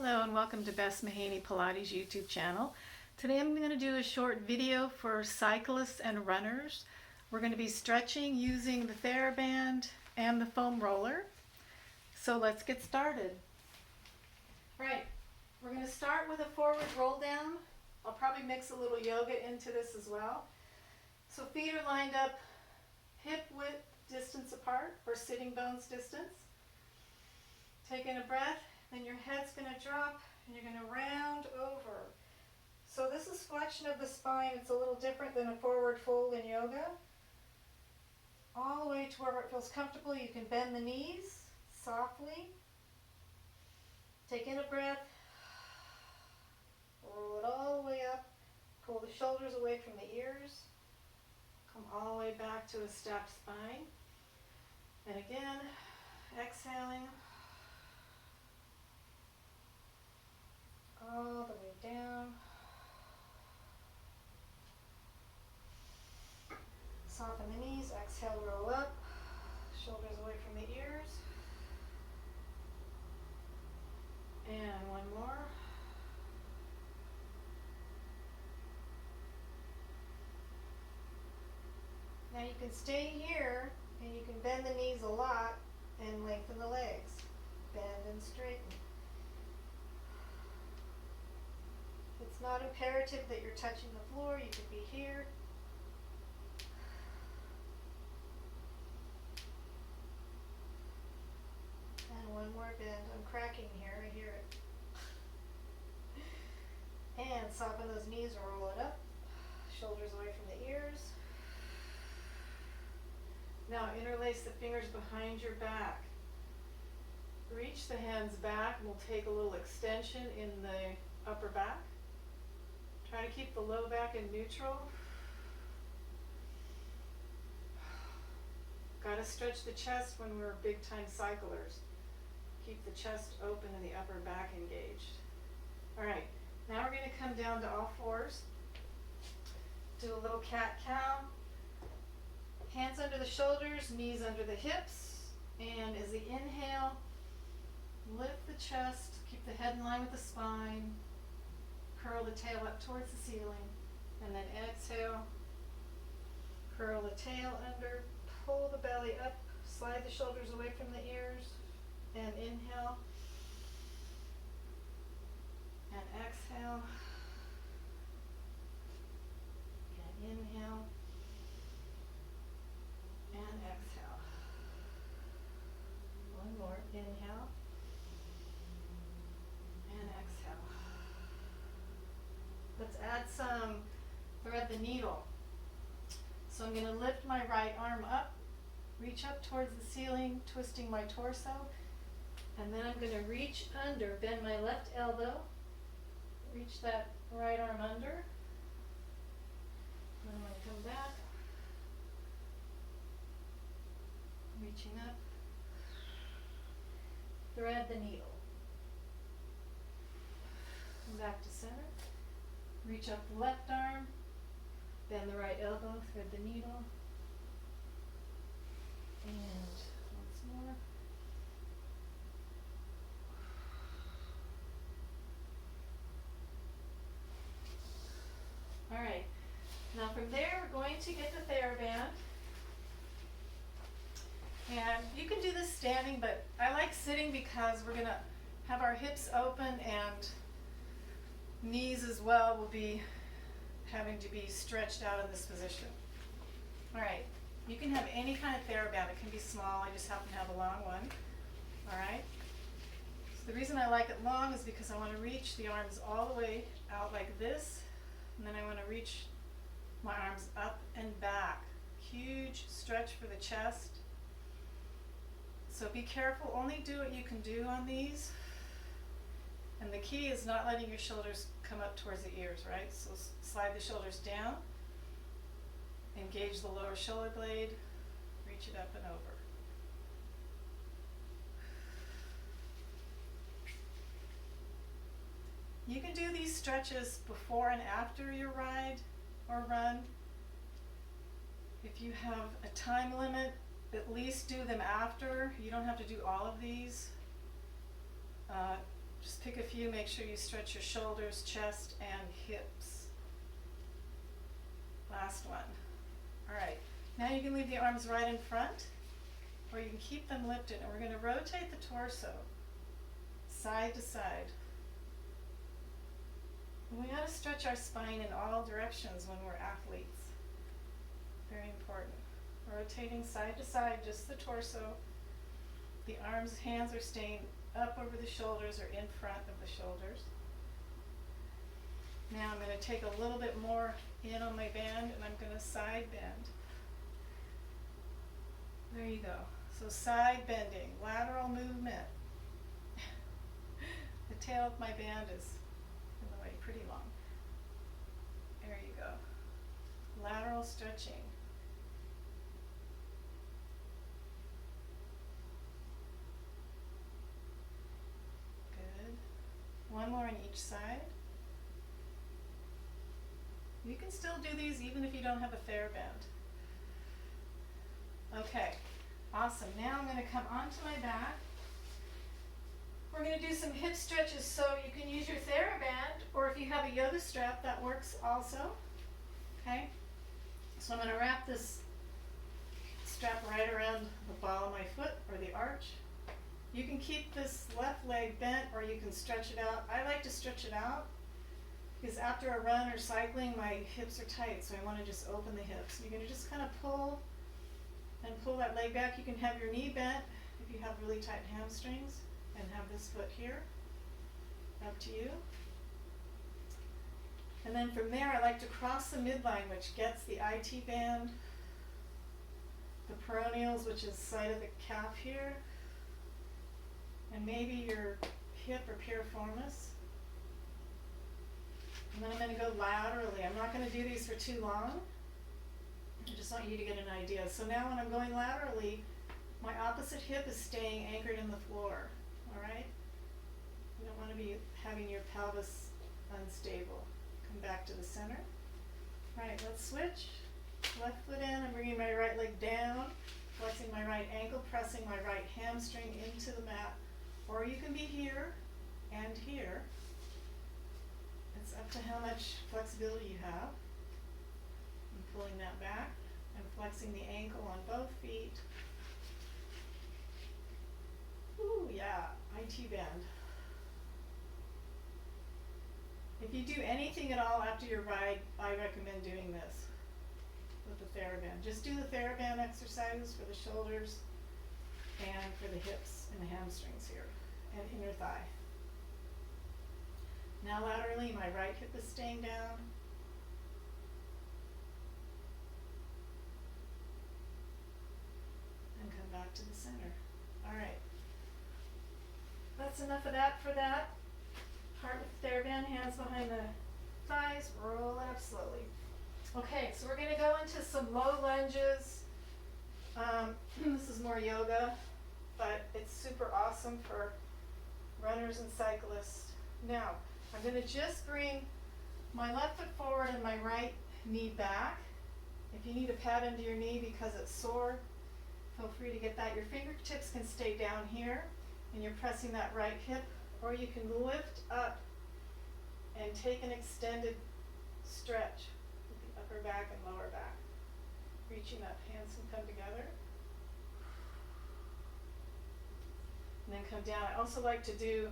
Hello and welcome to Bess Mahaney Pilates YouTube channel. Today I'm going to do a short video for cyclists and runners. We're going to be stretching using the TheraBand and the foam roller. So let's get started. Right, we're going to start with a forward roll down. I'll probably mix a little yoga into this as well. So feet are lined up hip width distance apart, or sitting bones distance. Taking a breath, then your head's going to drop and you're going to round over. So this is flexion of the spine. It's a little different than a forward fold in yoga. All the way to where it feels comfortable. You can bend the knees softly. Take in a breath. Roll it all the way up. Pull the shoulders away from the ears. Come all the way back to a stacked spine. And again, exhaling. All the way down. Soften the knees, exhale, roll up. Shoulders away from the ears. And one more. Now you can stay here and you can bend the knees a lot and lengthen the legs. Bend and straighten. It's not imperative that you're touching the floor. You could be here. And one more bend. I'm cracking here. I hear it. And soften those knees or roll it up. Shoulders away from the ears. Now interlace the fingers behind your back. Reach the hands back. We'll take a little extension in the upper back. Try to keep the low back in neutral. Got to stretch the chest when we're big time cyclers. Keep the chest open and the upper back engaged. All right, now we're going to come down to all fours. Do a little cat-cow. Hands under the shoulders, knees under the hips. And as the inhale, lift the chest, keep the head in line with the spine. Curl the tail up towards the ceiling, and then exhale, curl the tail under, pull the belly up, slide the shoulders away from the ears, and inhale, and exhale, and inhale, and exhale. One more, inhale, and exhale. Let's add some thread the needle. So I'm going to lift my right arm up, reach up towards the ceiling, twisting my torso, and then I'm going to reach under, bend my left elbow, reach that right arm under, then I'm going to come back, reaching up, thread the needle, come back to center. Reach up the left arm, bend the right elbow, thread the needle, and once more. All right, now from there we're going to get the TheraBand. And you can do this standing, but I like sitting because we're going to have our hips open and knees as well will be having to be stretched out in this position. All right, you can have any kind of TheraBand. It can be small. I just happen to have a long one. All right. So the reason I like it long is because I want to reach the arms all the way out like this, and then I want to reach my arms up and back. Huge stretch for the chest. So be careful. Only do what you can do on these. And the key is not letting your shoulders come up towards the ears, right? So slide the shoulders down, engage the lower shoulder blade, reach it up and over. You can do these stretches before and after your ride or run. If you have a time limit, at least do them after. You don't have to do all of these. Just pick a few, make sure you stretch your shoulders, chest, and hips. Last one. All right, now you can leave the arms right in front, or you can keep them lifted, and we're gonna rotate the torso, side to side. And we gotta stretch our spine in all directions when we're athletes. Very important. Rotating side to side, just the torso. The arms, hands are staying up over the shoulders or in front of the shoulders. Now I'm going to take a little bit more in on my band and I'm going to side bend. There you go. So side bending, lateral movement. The tail of my band is in the way, pretty long. There you go. Lateral stretching. One more on each side. You can still do these even if you don't have a TheraBand. Okay, awesome. Now I'm going to come onto my back. We're going to do some hip stretches, so you can use your TheraBand, or if you have a yoga strap, that works also. Okay, so I'm going to wrap this strap right around the ball of my foot or the arch. You can keep this left leg bent or you can stretch it out. I like to stretch it out because after a run or cycling, my hips are tight, so I want to just open the hips. You're going to just kind of pull and pull that leg back. You can have your knee bent if you have really tight hamstrings and have this foot here. Up to you. And then from there, I like to cross the midline, which gets the IT band, the peroneals, which is side of the calf here, and maybe your hip or piriformis. And then I'm going to go laterally. I'm not going to do these for too long. I just want you to get an idea. So now when I'm going laterally, my opposite hip is staying anchored in the floor. All right? You don't want to be having your pelvis unstable. Come back to the center. All right, let's switch. Left foot in. I'm bringing my right leg down, flexing my right ankle, pressing my right hamstring into the mat. Or you can be here and here. It's up to how much flexibility you have. I'm pulling that back and flexing the ankle on both feet. Ooh, yeah, IT band. If you do anything at all after your ride, I recommend doing this with the TheraBand. Just do the TheraBand exercises for the shoulders and for the hips and the hamstrings here and inner thigh. Now laterally, my right hip is staying down. And come back to the center. All right. That's enough of that for that. Heart with TheraBand, hands behind the thighs, roll it up slowly. Okay, so we're going to go into some low lunges. This is more yoga, but it's super awesome for runners and cyclists. Now, I'm going to just bring my left foot forward and my right knee back. If you need a pad under your knee because it's sore, feel free to get that. Your fingertips can stay down here, and you're pressing that right hip, or you can lift up and take an extended stretch with the upper back and lower back. Reaching up, hands can come together. And then come down. I also like to do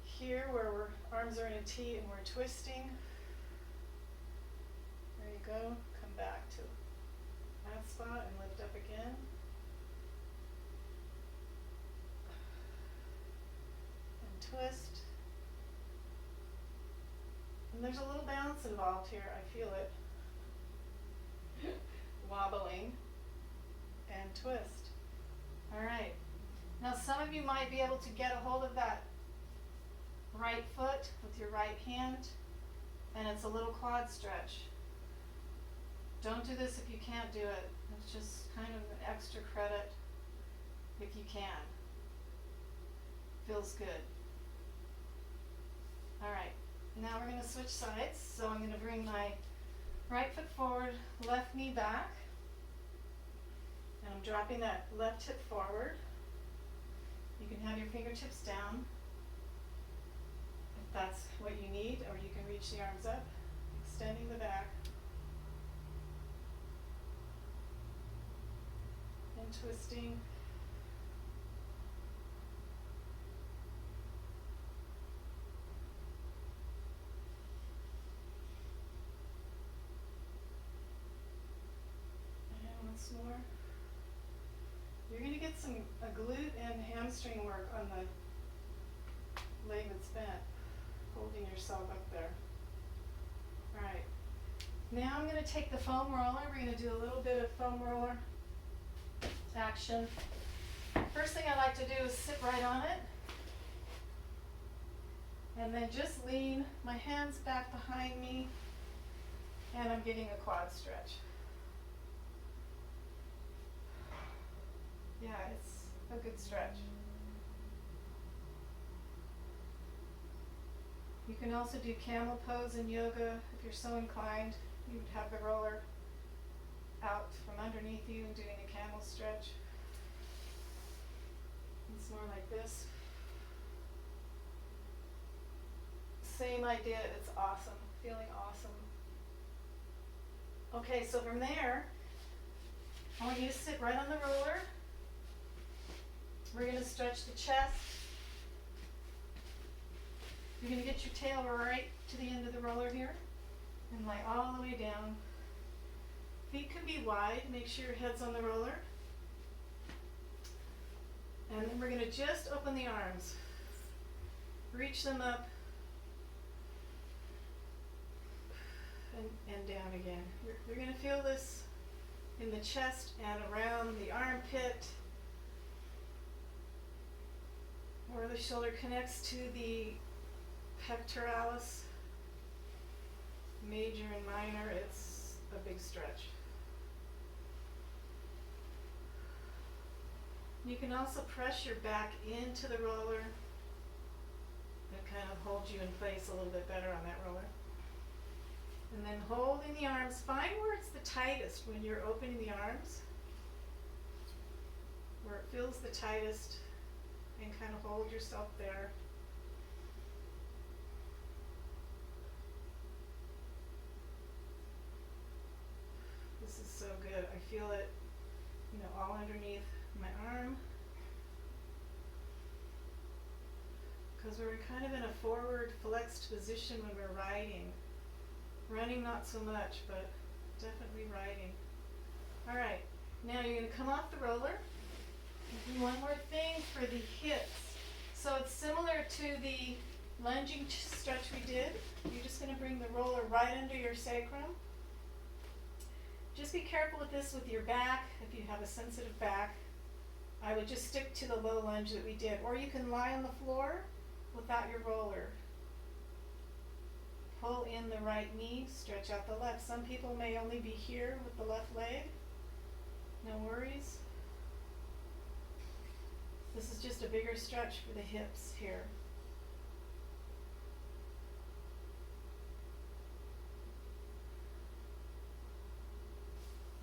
here where arms are in a T and we're twisting. There you go. Come back to that spot and lift up again. And twist. And there's a little bounce involved here. I feel it. Wobbling and twist. All right. Now some of you might be able to get a hold of that right foot with your right hand, and it's a little quad stretch. Don't do this if you can't do it. It's just kind of an extra credit if you can. Feels good. All right, now we're going to switch sides. So I'm going to bring my right foot forward, left knee back, and I'm dropping that left hip forward. You can have your fingertips down. need, or you can reach the arms up, extending the back, and twisting. And once more. You're going to get a glute and hamstring work on the leg that's bent, holding yourself up there. All right. Now I'm going to take the foam roller. We're going to do a little bit of foam roller action. First thing I like to do is sit right on it. And then just lean my hands back behind me. And I'm getting a quad stretch. Yeah, it's a good stretch. You can also do camel pose in yoga if you're so inclined. You would have the roller out from underneath you and doing a camel stretch. It's more like this. Same idea, it's awesome, feeling awesome. Okay, so from there, I want you to sit right on the roller. We're going to stretch the chest. You're going to get your tail right to the end of the roller here and lie all the way down. Feet can be wide. Make sure your head's on the roller. And then we're going to just open the arms. Reach them up and down again. You're going to feel this in the chest and around the armpit, where the shoulder connects to the pectoralis, major and minor. It's a big stretch. You can also press your back into the roller and kind of hold you in place a little bit better on that roller. And then holding the arms, find where it's the tightest when you're opening the arms, where it feels the tightest, and kind of hold yourself there. This is so good. I feel it, all underneath my arm. Because we're kind of in a forward flexed position when we're riding. Running not so much, but definitely riding. All right, now you're going to come off the roller. Do one more thing for the hips. So it's similar to the lunging stretch we did. You're just going to bring the roller right under your sacrum. Just be careful with this with your back. If you have a sensitive back, I would just stick to the low lunge that we did. Or you can lie on the floor without your roller. Pull in the right knee, stretch out the left. Some people may only be here with the left leg. No worries. This is just a bigger stretch for the hips here.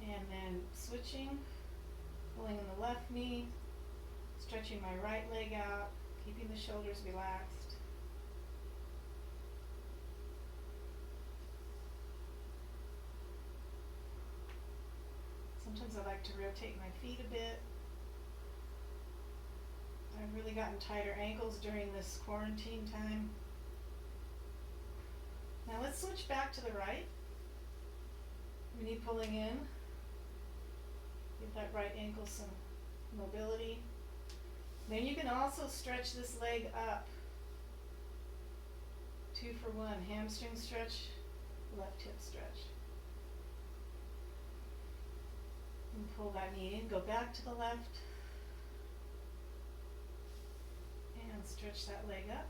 And then switching, pulling in the left knee, stretching my right leg out, keeping the shoulders relaxed. Sometimes I like to rotate my feet a bit. I've really gotten tighter ankles during this quarantine time. Now let's switch back to the right. Knee pulling in. Give that right ankle some mobility. Then you can also stretch this leg up. 2 for 1. Hamstring stretch, left hip stretch. And pull that knee in, go back to the left. And stretch that leg up.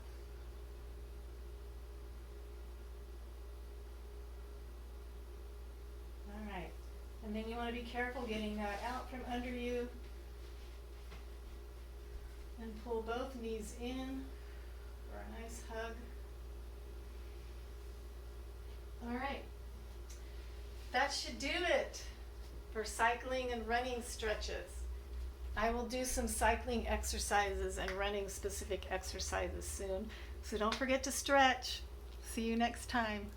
All right. And then you want to be careful getting that out from under you. And pull both knees in for a nice hug. All right. That should do it for cycling and running stretches. I will do some cycling exercises and running specific exercises soon. So don't forget to stretch. See you next time.